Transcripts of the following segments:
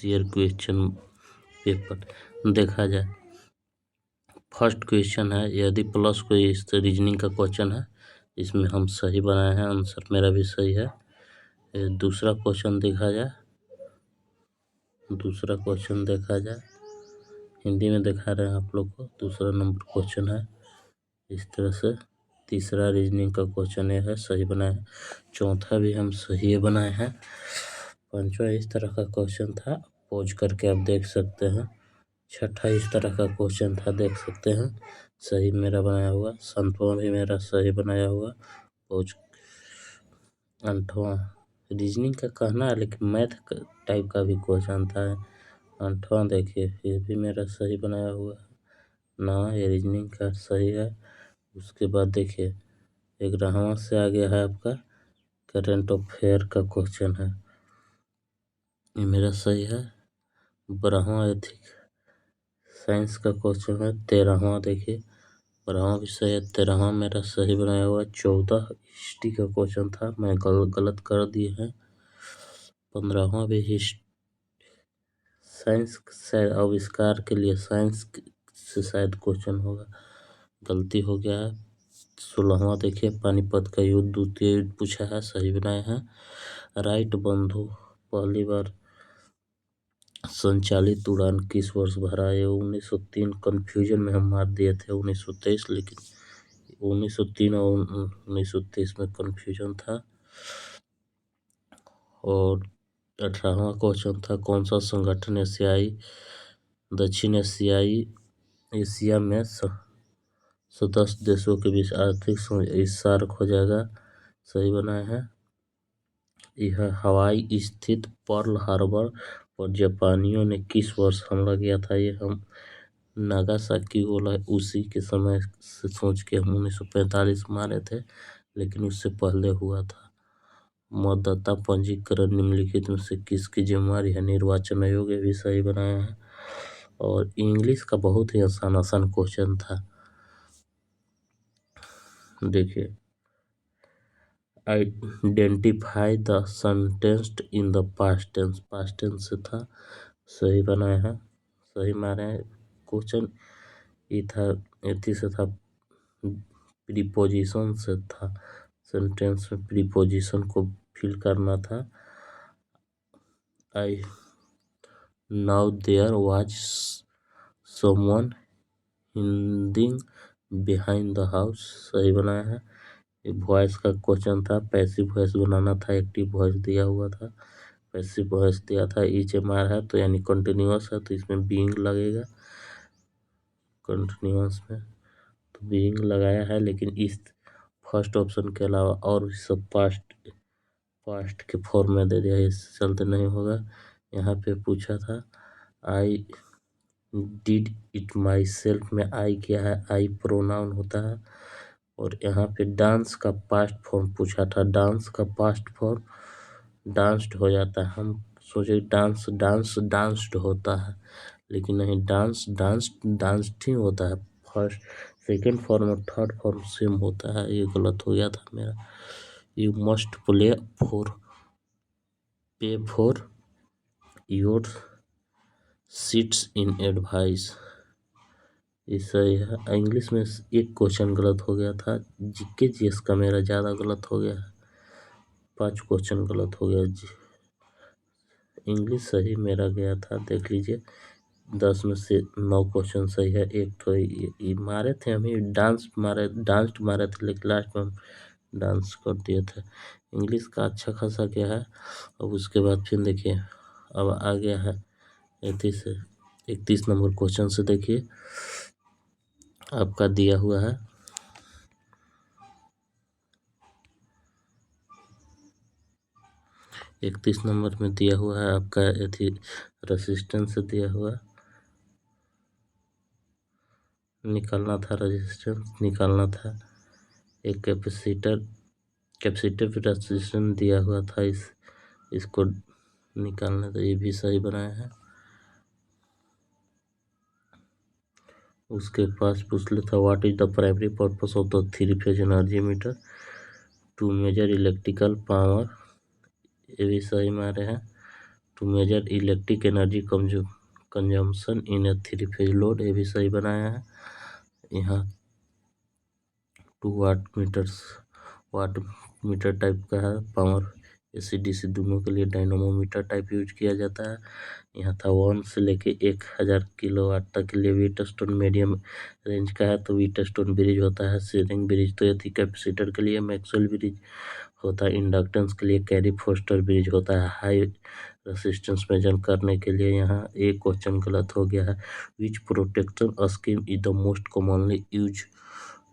Year question paper देखा जाए। First question है, यदि प्लस कोई इस रीजनिंग का क्वेश्चन है, इसमें हम सही बनाए हैं, आंसर मेरा भी सही है। दूसरा क्वेश्चन देखा जाए, हिंदी में दिखा रहे हैं आप लोग को। दूसरा नंबर क्वेश्चन है इस तरह से। तीसरा रीजनिंग का क्वेश्चन है, सही बनाए हैं। चौथा भी हम सही बनाए हैं। पांचवा इस तरह का क्वेश्चन था, पॉज करके आप देख सकते हैं। छठा इस तरह का क्वेश्चन था, देख सकते हैं, सही मेरा बनाया हुआ। सातवां भी मेरा सही बनाया हुआ। पॉज। आठवां रीजनिंग का कहना है, लेकिन मैथ टाइप का भी क्वेश्चन था। आठवां देखिए, फिर भी मेरा सही बनाया हुआ है। नौवां ये रीजनिंग का सही है। उसके बाद देखिए 11वां से आगे है आपका करंट अफेयर का क्वेश्चन है, ये मेरा सही है। 12वां एथिक साइंस का क्वेश्चन है। 13वां देखिए, 12वां भी सही है। 13वां मेरा सही बनाया हुआ। 14 हिस्ट्री का क्वेश्चन था, मैं गलत कर दिए हैं। 15वां भी साइंस शायद आविष्कार के लिए साइंस से शायद क्वेश्चन होगा, गलती हो गया है। 16वां देखिए, पानीपत का युद्ध, द्वितीय युद्ध पूछा है, सही बनाए हैं। राइट बंधु पहली बार संचालित उड़ान किस वर्ष भरा? ये 1903। कंफ्यूजन में हम मार दिए थे 1923, लेकिन 1903 और 1923 में कंफ्यूजन था। और 18वां क्वेश्चन था, कौन सा संगठन दक्षिण एशिया में सदस्य देशों के बीच आर्थिक सार्क हो जाएगा? सही बनाए हैं। यह हवाई स्थित पर्ल हार्बर पर जापानियों ने किस वर्ष हमला किया था? ये हम नागासाकी बोला उसी के समय से सोच के हम 1945 मारे थे, लेकिन उससे पहले हुआ था। मतदाता पंजीकरण निम्नलिखित में से किसकी जिम्मेवारी है? निर्वाचन आयोग, ये भी सही बनाया है। और इंग्लिश का बहुत ही आसान क्वेश्चन था, देखिए, identify the sentenced in the past tense से था, सही बनाया है, सही मारे हैं। क्वेश्चन ये था, एथी से था, प्रीपोजिशन से था, सेंटेंस में प्रीपोजिशन को फिल करना था। I now there was someone hiding behind the house, सही बनाया है। ये वॉइस का क्वेश्चन था, पैसिव वॉइस बनाना था, एक्टिव वॉइस दिया हुआ था, पैसिव वॉइस दिया था। ईच एम आर है तो यानी कंटिन्यूअस है, तो इसमें बीइंग लगेगा कंटिन्यूअस में, तो बीइंग लगाया है। लेकिन इस फर्स्ट ऑप्शन के अलावा और सब पास्ट के फॉर्म में दे दिया, इससे चलते नहीं होगा। यहाँ पे पूछा था I did it my self में आई क्या है? आई प्रोनाउन होता है। और यहाँ पे डांस का पास्ट फॉर्म पूछा था, डांस का पास्ट फॉर्म डांस्ड हो जाता है। हम सोचे डांस्ड होता है, लेकिन नहीं, डांस्ड ही होता है। फर्स्ट सेकेंड फॉर्म और थर्ड फॉर्म सेम होता है, ये गलत हो गया था मेरा। You must pay for your seats in advice, ये सही है। इंग्लिश में एक क्वेश्चन गलत हो गया था, जीके जीएस का मेरा ज़्यादा गलत हो गया है, 5 क्वेश्चन गलत हो गया जी। इंग्लिश सही मेरा गया था, देख लीजिए 10 में से 9 क्वेश्चन सही है। एक तो ये मारे थे हम ही, डांस्ड मारे थे, लेकिन लास्ट में हम डांस कर दिए थे। इंग्लिश का अच्छा खासा क्या है। अब उसके बाद फिर देखिए, अब आ गया है 31 नंबर क्वेश्चन से। देखिए आपका दिया हुआ है 31 नंबर में दिया हुआ है आपका रेजिस्टेंस से दिया हुआ, निकालना था, रेजिस्टेंस निकालना था। एक कैपेसिटर रेजिस्टेंस दिया हुआ था, इसको निकालना था, ये भी सही बनाया है। उसके पास पूछ लेता, what is the primary purpose of the 3 phase energy meter? To measure electrical power, ये भी सही मारे हैं। To measure electric energy consumption in a 3 phase load, ये भी सही बनाया है। यहाँ 2 वाट मीटर टाइप का है, पावर AC DC दोनों के लिए डायनोमोमीटर टाइप यूज किया जाता है। यहाँ था 1 से लेके 1000 किलोवाट तक के लिए व्हीटस्टोन मीडियम रेंज का है, तो व्हीटस्टोन ब्रिज होता है। सीरिंग ब्रिज तो ये थी कैपेसिटर के लिए। मैक्सवेल ब्रिज होता है इंडक्टेंस के लिए। कैरी फोस्टर ब्रिज होता है हाई रेसिस्टेंस मेजर करने के लिए। यहाँ एक क्वेश्चन गलत हो गया है। Which protection scheme is the most commonly use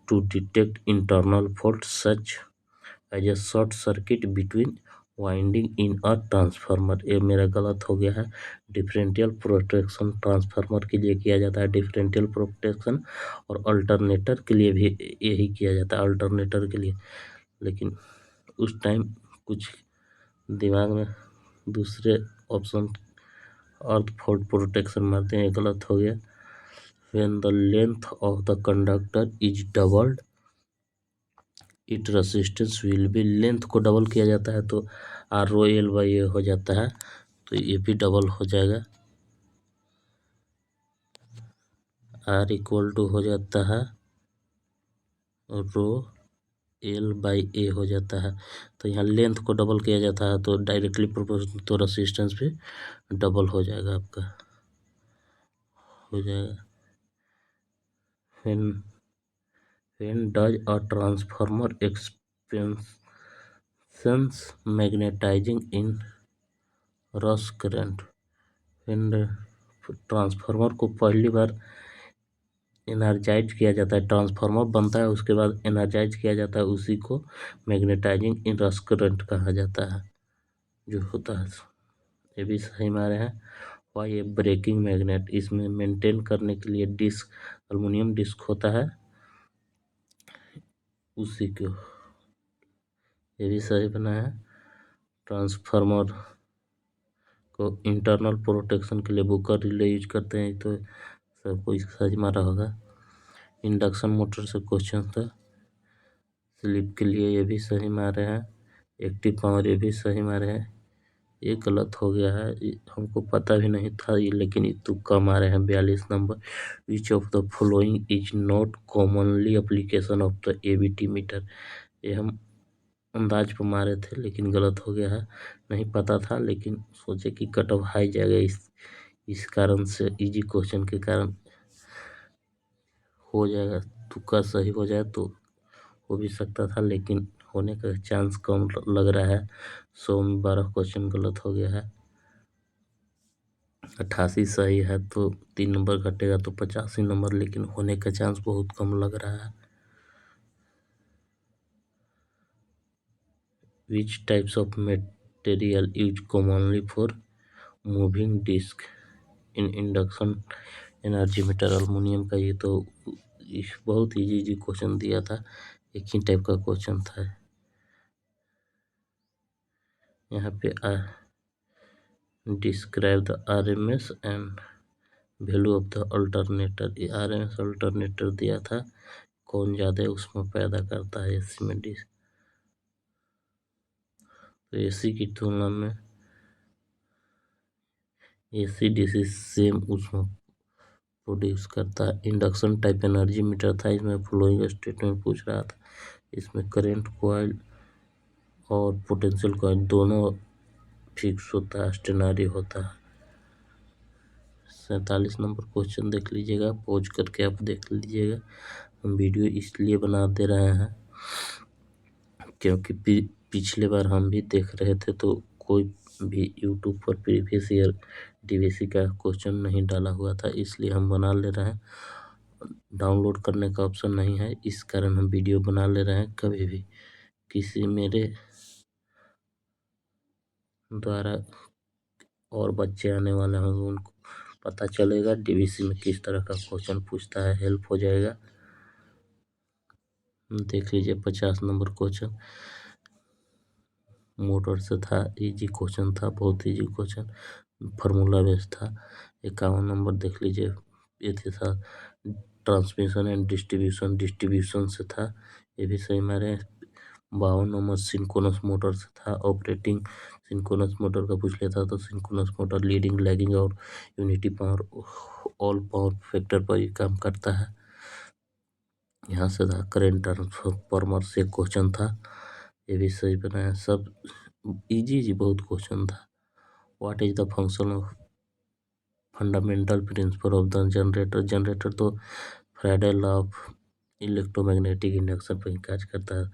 to detect internal fault such as a short circuit between winding in a transformer, ये मेरा गलत हो गया है। डिफरेंशियल प्रोटेक्शन ट्रांसफार्मर के लिए किया जाता है डिफरेंशियल प्रोटेक्शन, और अल्टरनेटर के लिए भी यही किया जाता है अल्टरनेटर के लिए। लेकिन उस टाइम कुछ दिमाग में दूसरे ऑप्शन अर्थ फॉल्ट प्रोटेक्शन मारते हैं, ये गलत हो गया। When the length of the conductor is doubled it resistance will be, length को डबल किया जाता है तो ROL/A हो जाता है, तो ये भी डबल हो जाएगा। R इक्वल टू हो जाता है ROL/A हो जाता है। तो यहाँ लेंथ को डबल किया जाता है तो डायरेक्टली प्रोपोर्शनल, तो रेसिस्टेंस भी डबल हो जाएगा आपका, हो जाएगा। When does a transformer experience magnetizing in rush current? When transformer को पहली बार एनर्जाइज किया जाता है, ट्रांसफार्मर बनता है उसके बाद एनर्जाइज किया जाता है, उसी को मैग्नेटाइजिंग इन रश करंट कहा जाता है जो होता है। ये भी सही मारे हैं। वाई ये ब्रेकिंग मैग्नेट, इसमें मेंटेन करने के लिए डिस्क, एल्युमिनियम डिस्क होता है उसी को, ये भी सही बना है। ट्रांसफार्मर को इंटरनल प्रोटेक्शन के लिए बुकर रिले यूज करते हैं, तो सबको सही मारा होगा। इंडक्शन मोटर से क्वेश्चन था, स्लिप के लिए ये भी सही मारे हैं। एक्टिव पावर ये भी सही मारे हैं। ये गलत हो गया है, हमको पता भी नहीं था ये, लेकिन ये तुक्का मारे हैं। 42 number, which of the following is not commonly application of the ABT meter, ये हम अंदाज पर मारे थे लेकिन गलत हो गया है। नहीं पता था लेकिन सोचे कि कट ऑफ हाई जाएगा, इस कारण से इजी क्वेश्चन के कारण हो जाएगा, तुक्का सही हो जाए तो हो भी सकता था, लेकिन होने का चांस कम लग रहा है। 100 में 12 क्वेश्चन गलत हो गया है। 88 सही है तो 3 नंबर घटेगा तो 85 नंबर, लेकिन होने का चांस बहुत कम लग रहा है। Which types of material use commonly for moving disc in induction energy meter, aluminium का। ये तो बहुत इजी क्वेश्चन दिया था, एक ही टाइप का क्वेश्चन था। यहाँ पे describe the RMS and value of the alternator, ये RMS अल्टरनेटर दिया था, कौन ज़्यादा उसमें पैदा करता है AC में डिस्क, तो AC की तुलना में AC DC सेम उसमें प्रोड्यूस करता है। इंडक्शन टाइप एनर्जी मीटर था, इसमें फ्लोइंग स्टेटमेंट पूछ रहा था। इसमें करंट कॉइल और पोटेंशियल कॉइल दोनों फिक्स होता है, स्टेनरी होता है। 47 नंबर क्वेश्चन देख लीजिएगा, पॉज करके आप देख लीजिएगा। हम वीडियो इसलिए बना दे रहे हैं क्योंकि पिछले बार हम भी देख रहे थे तो कोई भी यूट्यूब पर प्रीवियस ईयर DVC का क्वेश्चन नहीं डाला हुआ था, इसलिए हम बना ले रहे हैं। डाउनलोड करने का ऑप्शन नहीं है, इस कारण हम वीडियो बना ले रहे हैं। कभी भी किसी मेरे द्वारा और बच्चे आने वाले होंगे, उनको पता चलेगा DVC में किस तरह का क्वेश्चन पूछता है, हेल्प हो जाएगा। देख लीजिए 50 नंबर क्वेश्चन मोटर से था, इजी क्वेश्चन था, बहुत इजी क्वेश्चन, फार्मूला बेस्ड था। 51 नंबर देख लीजिए, ये था ट्रांसमिशन एंड डिस्ट्रीब्यूशन से था, ये भी सही मारे। 52 नंबर सिंक्रोनस मोटर से था। ऑपरेटिंग सिंक्रोनस मोटर का पूछ लेता तो सिंक्रोनस मोटर लीडिंग, लैगिंग और unity power, all power factor पर ही काम करता है। यहाँ से था करेंट ट्रांसफार्मर से क्वेश्चन था, ये भी सही बनाया। सब इजी बहुत क्वेश्चन था। What is the function of fundamental principle of the generator. Generator तो Faraday law of electromagnetic induction पर ही कार्य करता है।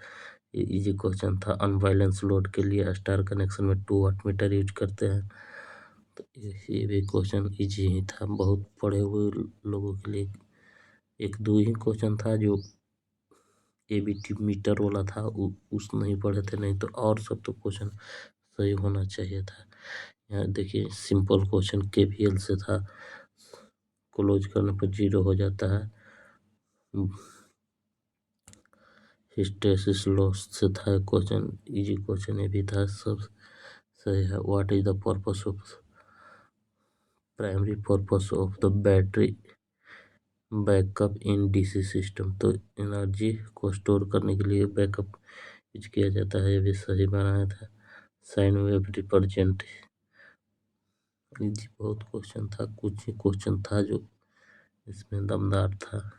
ये इजी क्वेश्चन था। अनबैलेंस लोड के लिए स्टार कनेक्शन में 2 वाट मीटर यूज करते हैं। तो ये भी क्वेश्चन इजी ही था, बहुत पढ़े हुए लोगों के लिए। एक दो ही क्वेश्चन था जो एबीटी मीटर वाला था, उस नहीं पढ़े थे, नहीं तो और सब तो क्वेश्चन सही होना चाहिए था। यहाँ देखिए सिंपल क्वेश्चन केवीएल से था, क्लोज करने पर 0 हो जाता है। हिस्टेरेसिस लॉस से था क्वेश्चन, इजी क्वेश्चन ये भी था, सब सही है। What is the purpose of primary purpose of the battery backup in DC system. तो एनर्जी को स्टोर करने के लिए बैकअप यूज किया जाता है, ये भी सही बनाया था। साइन वेव रिप्रेजेंट, इजी बहुत क्वेश्चन था, कुछ ही क्वेश्चन था जो इसमें दमदार था।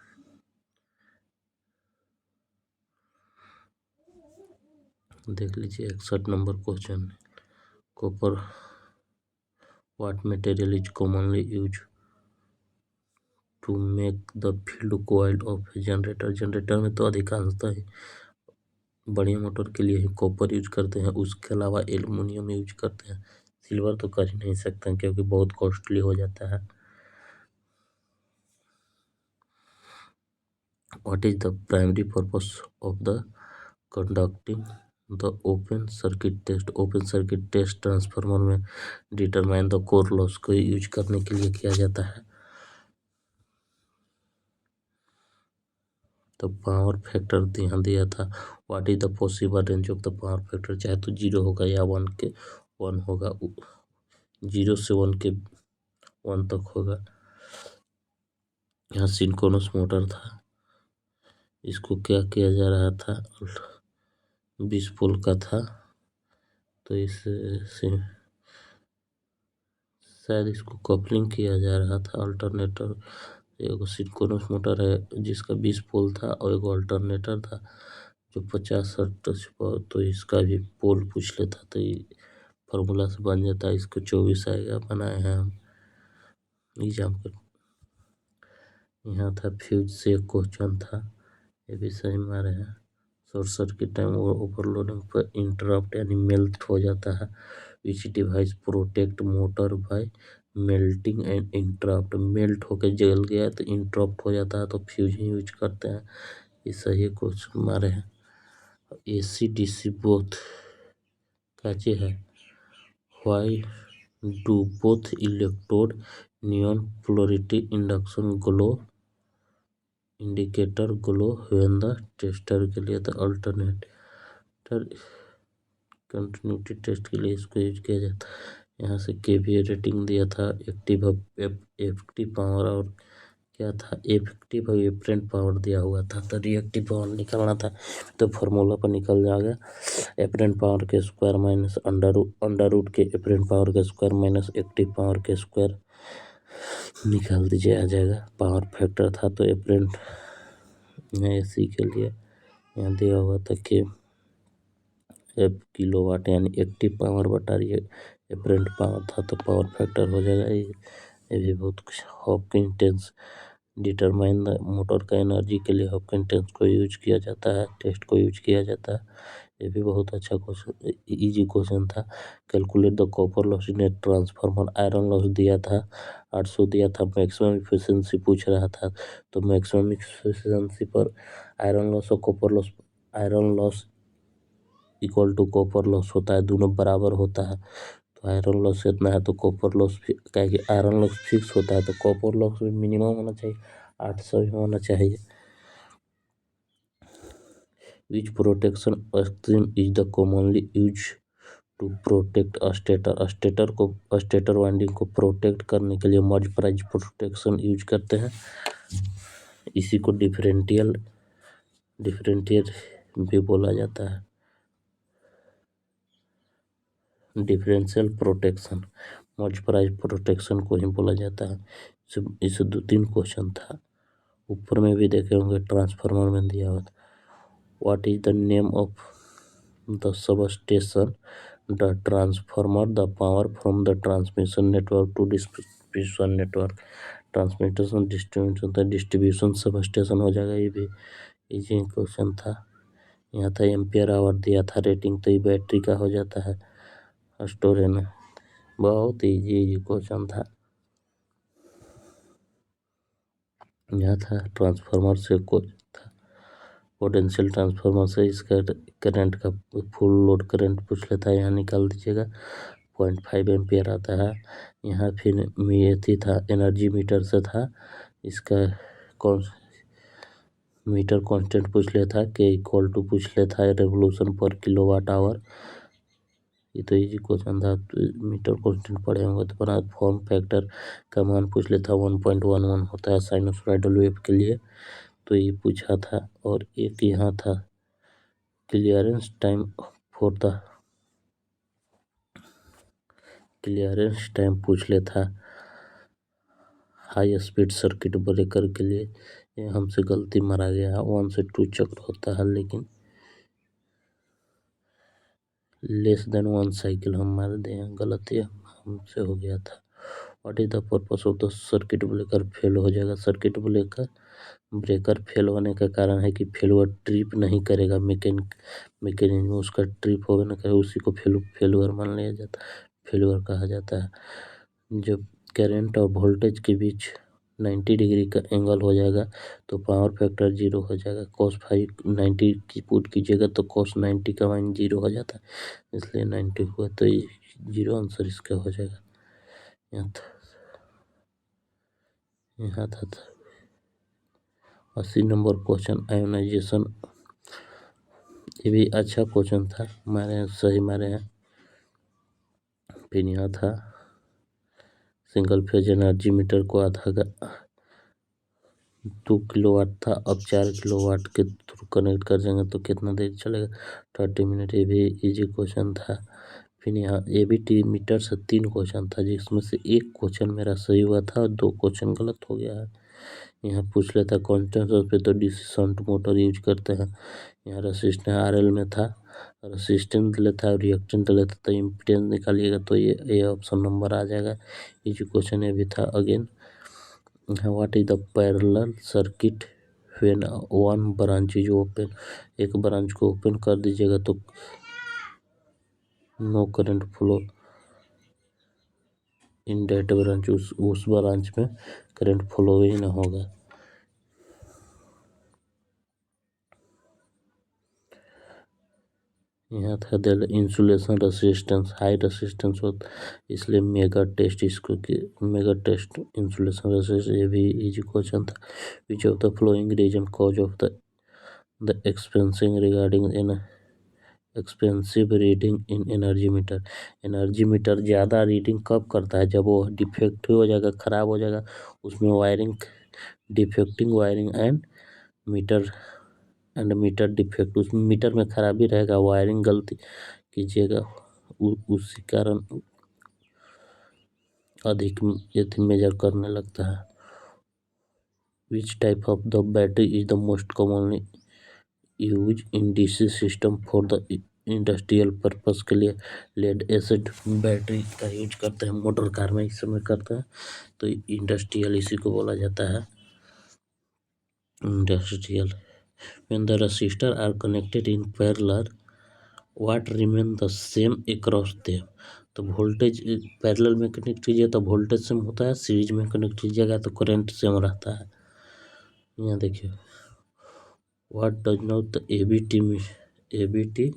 देख लीजिए 61 number question, copper what material is commonly use to make the field coil of generator. Generator में तो अधिकांशतः ही बड़ी मोटर के लिए ही कॉपर यूज करते हैं, उसके अलावा एल्युमिनियम यूज करते हैं। सिल्वर तो कर ही नहीं सकते हैं क्योंकि बहुत कॉस्टली हो जाता है। What is the primary purpose of the conducting the open circuit test. Open circuit test transformer में डिटरमाइन द कोर लॉस को यूज करने के लिए किया जाता है। तो पावर फैक्टर यहाँ दिया था। What is the possible range of the power factor, चाहे तो 0 होगा या 1 होगा, 0 से 1 तक होगा। यहाँ सिंक्रोनस मोटर था, इसको क्या किया जा रहा था, 20 पोल का था, तो इससे शायद इसको कपलिंग किया जा रहा था। अल्टरनेटर, एक सिंक्रोनस मोटर है जिसका 20 पोल था और एक अल्टरनेटर था जो 50 हर्ट्ज पर, तो इसका भी पोल पूछ लेता तो ये फार्मूला से बन जाता है। इसको 24 आएगा, बनाए हैं हम एग्जाम पर। यहाँ था फ्यूज से क्वेश्चन था, ये भी सही मारे हैं। शॉर्ट सर्किट टाइम ओवरलोडिंग पर इंटरप्ट यानी मेल्ट हो जाता है। विच device protect motor bye melting and interrupt. Melt होकर जल गया तो इंटरप्ट हो जाता है, तो फ्यूज ही यूज करते हैं। ये सही क्वेश्चन मारे हैं। एसी डीसी बोथ काचे है। Why do both electrode neon polarity induction glow indicator glow when the tester के लिए, तो अल्टरनेटर कंटिन्यूटी टेस्ट के लिए इसको यूज किया जाता है। यहाँ से केवीए रेटिंग दिया था, एक्टिव पावर और क्या था, इफेक्टिव और एपरेंट पावर दिया हुआ था। तो रिएक्टिव पावर निकालना था, तो फार्मूला पर निकल जाएगा। एपरेंट पावर के स्क्वायर माइनस अंडर रूट के एपरेंट पावर के स्क्वायर माइनस एक्टिव पावर के स्क्वायर निकाल दीजिए, आ जाएगा। पावर फैक्टर था तो एपरेंट एसी के लिए यहाँ दिया हुआ था कि एफ किलोवाट यानी एक्टिव पावर बटा रही है एपरेंट पावर था, तो पावर फैक्टर हो जाएगा। ये भी बहुत कुछ। हॉकिंस डिटरमाइन द मोटर का एनर्जी के लिए हॉकिंस को यूज किया जाता है, टेस्ट को यूज किया जाता है। ये भी बहुत अच्छा क्वेश्चन, इजी क्वेश्चन था। Calculate the copper loss in a transformer. Iron loss दिया था 800 दिया था, मैक्सिमम इफिशियंसी पूछ रहा था, तो मैक्सिमम इफिशियंसी पर आयरन लॉस और copper loss, iron loss equal to copper loss होता है, दोनों बराबर होता है। तो आयरन लॉस इतना है तो कॉपर लॉस क्या कि आयरन लॉस फिक्स होता है, तो कॉपर लॉस भी मिनिमम होना चाहिए, 800 ही होना चाहिए। Which protection scheme is the commonly use to protect stator. Stator winding को प्रोटेक्ट करने के लिए मर्ज प्राइज प्रोटेक्शन यूज करते हैं। इसी को डिफरेंशियल भी बोला जाता है। डिफरेंशियल प्रोटेक्शन, मल्टीप्लायर प्रोटेक्शन को ही बोला जाता है। इसे 2-3 क्वेश्चन था। ऊपर में भी देखे होंगे, ट्रांसफार्मर में दिया हुआ था। What is the name of the substation the transformer the power from the transmission network to distribution network. Transmission distribution substation हो जाएगा। ये भी इजी क्वेश्चन था। यहाँ था एम्पियर आवर दिया था रेटिंग, तो ये बैटरी का हो जाता है स्टोरेज में। बहुत इजी क्वेश्चन था। यहाँ था ट्रांसफार्मर से कुछ था, पोटेंशियल ट्रांसफार्मर से इसका करंट का फुल लोड करंट पूछ लेता है, यहाँ निकाल दीजिएगा। 0.5 एम्पियर आता है। यहाँ फिर ये था एनर्जी मीटर से था, इसका कौन मीटर कांस्टेंट पूछ लेता, के इक्वल टू पूछ लेता है, रेवोल्यूशन पर किलोवाट आवर। ये तो इजी क्वेश्चन था, मीटर कांस्टेंट पढ़े होंगे तो बना। फॉर्म फैक्टर का मान पूछ लेता, 1.11 होता है साइनसॉइडल वेव के लिए, तो ये पूछा था। और एक यहाँ था clearance time for the clearance time पूछ लेता हाई स्पीड सर्किट ब्रेकर के लिए। ये हमसे गलती मारा गया, 1 से 2 चक्र होता है, लेकिन लेस देन 1 साइकिल हम मार दिए, गलती हमसे हो गया था। What is the purpose of the circuit breaker fail हो जाएगा। सर्किट ब्रेकर फेल होने का कारण है कि फेलुअर ट्रिप नहीं करेगा, मैकेनिज्म उसका ट्रिप होगा ना करेगा, उसी को फेलुअर मान लिया जाता है, फेलुअर कहा जाता है। जब करंट और वोल्टेज के बीच 90 डिग्री का एंगल हो जाएगा तो पावर फैक्टर 0 हो जाएगा। cos 5 90 की पुट कीजिएगा तो cos 90 का मान 0 हो जाता है, इसलिए 90 हुआ, तो ये 0 आंसर इसका हो जाएगा। यहाँ था 80 नंबर क्वेश्चन, आयोनाइजेशन। ये भी अच्छा क्वेश्चन था, मारे सही मारे हैं। फिर यहाँ था सिंगल फेज एनर्जी मीटर को आधा 2 किलोवाट था, अब 4 किलोवाट के थ्रू कनेक्ट कर देंगे तो कितना देर चलेगा, 30 मिनट। ये भी इजी क्वेश्चन था। फिर यहाँ ABT मीटर से 3 क्वेश्चन था, जिसमें से एक क्वेश्चन मेरा सही हुआ था और 2 क्वेश्चन गलत हो गया है। यहाँ पूछ लेता कांस्टेंट पे तो DC शंट मोटर यूज करते हैं। यहाँ रेसिस्टेंस RL में था, रेसिस्टेंस लेता है, रिएक्टेंट लेता तो इम्पीडेंस निकालिएगा, तो ये ऑप्शन नंबर आ जाएगा। ये जो क्वेश्चन ये भी था again. What is the parallel circuit when one branch is open. एक ब्रांच को ओपन कर दीजिएगा तो no current flow in that branch, उस ब्रांच में करंट फ्लो ही ना होगा। यहाँ था इंसुलेशन रेसिस्टेंस हाई रेसिस्टेंस होता, इसलिए मेगा टेस्ट इसको मेगा टेस्ट इंसुलेशन रेसिस्टेंस। ये भी इजी क्वेश्चन था। Which of the following reason cause of the एक्सपेंसिंग regarding in expensive reading in energy meter. Energy meter ज़्यादा रीडिंग कब करता है, जब वो डिफेक्टिव हो जाएगा, ख़राब हो जाएगा, उसमें wiring defecting wiring and meter defect, उसमें मीटर में खराबी रहेगा, वायरिंग गलती कीजिएगा, उसी कारण अधिक यदि मेजर करने लगता है। Which type of the battery is the most commonly use in DC system for the industrial purpose के लिए लेड एसिड बैटरी का यूज करते हैं, मोटर कार में इस समय करते हैं, तो इंडस्ट्रियल इसी को बोला जाता है, industrial. When the resistors are connected in parallel, what remain the same across them। तो वोल्टेज पैरेलल में कनेक्ट कीजिए तो वोल्टेज सेम होता है, सीरीज में कनेक्ट कीजिएगा तो करंट सेम रहता है। यहाँ देखिए, what does not the ABT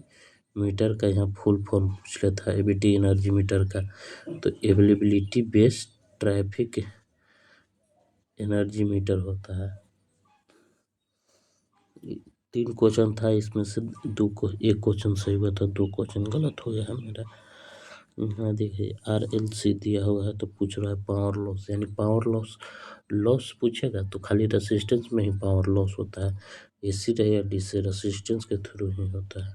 meter का यहाँ फुल फॉर्म पूछ लेता है, ABT एनर्जी मीटर का, तो availability based traffic energy meter होता है। 3 क्वेश्चन था, इसमें से एक क्वेश्चन सही हुआ था, 2 क्वेश्चन गलत हो गया है मेरा। यहाँ देखिए RLC दिया हुआ है तो पूछ रहा है पावर लॉस, यानी पावर लॉस पूछेगा तो खाली रेसिस्टेंस में ही पावर लॉस होता है, AC रहे या DC रेसिस्टेंस के थ्रू ही होता है।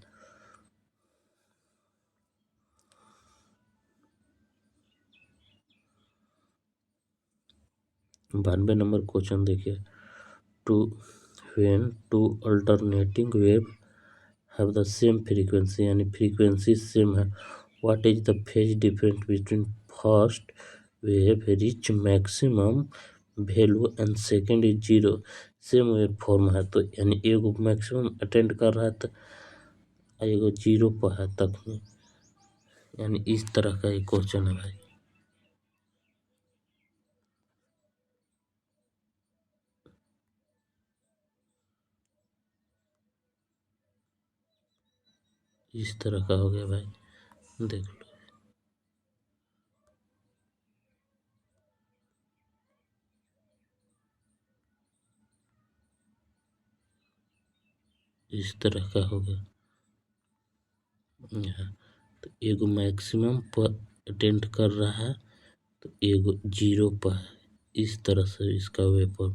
92 नंबर क्वेश्चन देखिए, two when two alternating wave have the same frequency, यानी फ्रीक्वेंसी सेम है, what is the phase difference between first wave reach maximum value and second is zero. Same wave form है तो यानी एगो maximum attend कर रहा है तो एगो जीरो पर है तक में, यानी इस तरह का एक क्वेश्चन है भाई। इस तरह का हो गया भाई, देख लो। इस तरह का हो गया यहाँ, तो एगो मैक्सिमम पर अटेंड कर रहा है तो एगो जीरो पर है, इस तरह से इसका वेपर।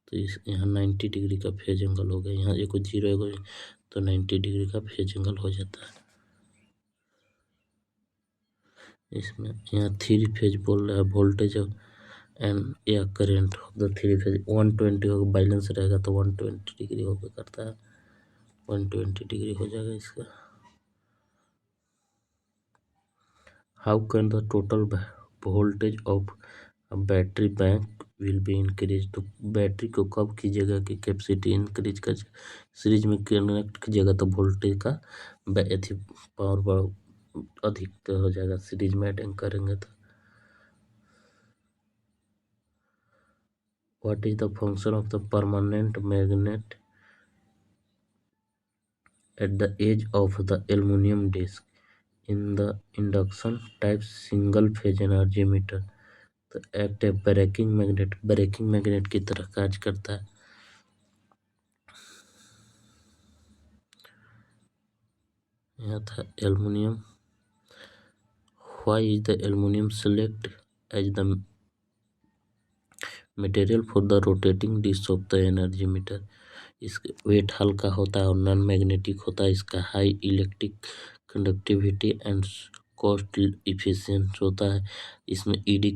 तो इस यहाँ 90 डिग्री का फेज एंगल हो गया, यहाँ एगो जीरो एगो तो 90 डिग्री का फेज एंगल हो जाता है इसमें। यहाँ थ्री फेज बोल रहा है, वोल्टेज एंड या current of the three phase 120 होगा, बैलेंस रहेगा तो 120 डिग्री होकर करता है, 120 डिग्री हो जाएगा इसका। How can the total voltage of a battery bank will be increase, तो बैटरी को कब कीजिएगा कि कैपेसिटी इंक्रीज कर, सीरीज में कनेक्ट कीजिएगा तो वोल्टेज का पावर अधिक हो जाएगा, सीरीज में अटैक करेंगे तो। What is the function of the permanent magnet at the edge of the aluminium disc in the induction type single phase energy meter, तो act a braking magnet, braking magnet की तरह कार्य करता है। यहाँ था aluminium, why is the aluminium select as the material for the rotating disc of the energy meter, इसका weight हल्का होता है और नॉन मैग्नेटिक होता है, इसका high electric conductivity and cost efficient होता है, इसमें ED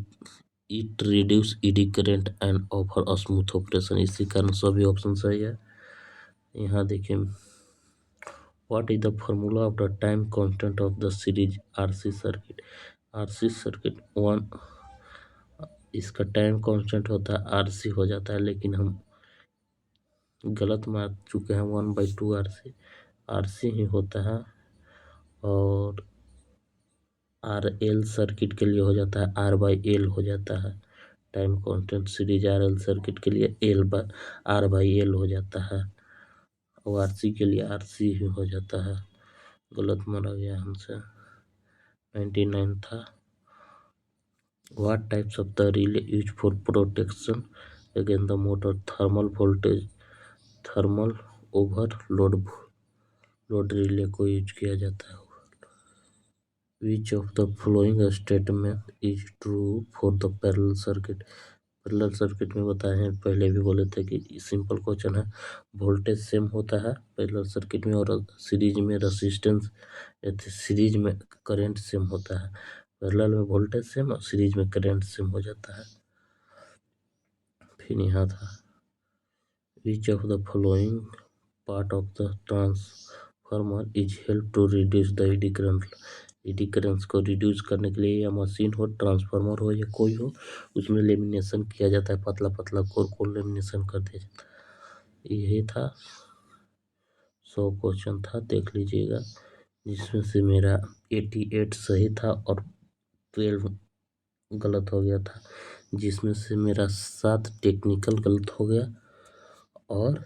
it reduce ED current and offer smooth operation, इसी कारण सभी ऑप्शन सही है। यहाँ देखिए, what is the formula of the time constant of the series RC circuit, RC circuit one, इसका टाइम कांस्टेंट होता है आरसी हो जाता है, लेकिन हम गलत मार चुके हैं, 1/2 आरसी, आरसी ही होता है। और आर एल सर्किट के लिए हो जाता है R/L हो जाता है, time constant series RL circuit के लिए R/L हो जाता है, और आरसी के लिए आरसी ही हो जाता है। गलत मारा गया हमसे, 99 था। What types of the relay used for protection against the motor thermal voltage, thermal overload load relay को यूज किया जाता है। Which of the following statement is true for the parallel circuit, parallel circuit में बताए हैं, पहले भी बोले थे कि सिंपल क्वेश्चन है, वोल्टेज सेम होता है पैरेलल सर्किट में और सीरीज में रेसिस्टेंस, सीरीज में करंट सेम होता है, पैरेलल में वोल्टेज सेम और सीरीज में करंट सेम हो जाता है। फिर यहाँ था, which of the following part of the transformer is help to reduce the eddy current, eddy currents को रिड्यूस करने के लिए, या मशीन हो, ट्रांसफार्मर हो या कोई हो, उसमें लेमिनेशन किया जाता है, पतला पतला कोर को लेमिनेशन कर दिया जाता है। यही था, 100 क्वेश्चन था, देख लीजिएगा, जिसमें से मेरा 88 सही था और 12 गलत हो गया था, जिसमें से मेरा 7 टेक्निकल गलत हो गया और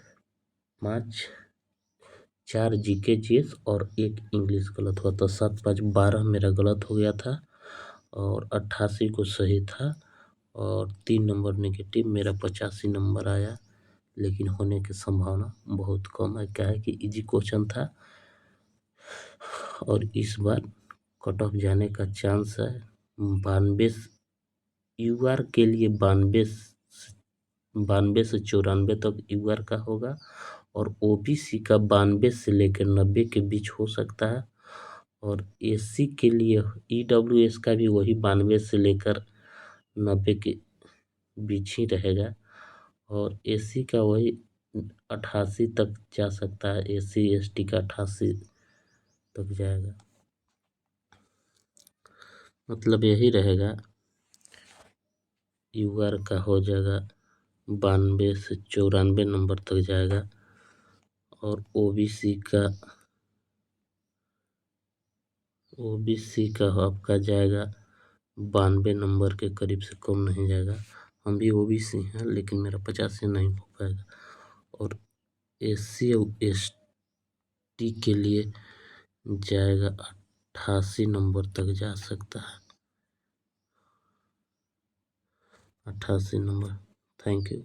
4 जीके जीएस और 1 इंग्लिश गलत हुआ, तो 7 5 12 मेरा गलत हो गया था और 88 को सही था और 3 नंबर नेगेटिव, मेरा 85 नंबर आया, लेकिन होने की संभावना बहुत कम है। क्या है कि इजी क्वेश्चन था और इस बार कट ऑफ जाने का चांस है 92, यूआर के लिए 92 से 94 तक यूआर का होगा और ओबीसी का 92 से लेकर 90 के बीच हो सकता है, और एससी के लिए ईडब्ल्यूएस का भी वही 92 से लेकर 90 के बीच ही रहेगा। और एसी का वही 88 तक जा सकता है, एसी एसटी का 88 तक जाएगा। मतलब यही रहेगा, यूआर का हो जाएगा 92 से 94 नंबर तक जाएगा, और ओबीसी का आपका जाएगा 92 नंबर के करीब से कम नहीं जाएगा। हम भी ओबीसी हैं, लेकिन मेरा 85 नहीं हो पाएगा। और एससी और एसटी के लिए जाएगा 88 नंबर तक जा सकता है, 88 नंबर। Thank you.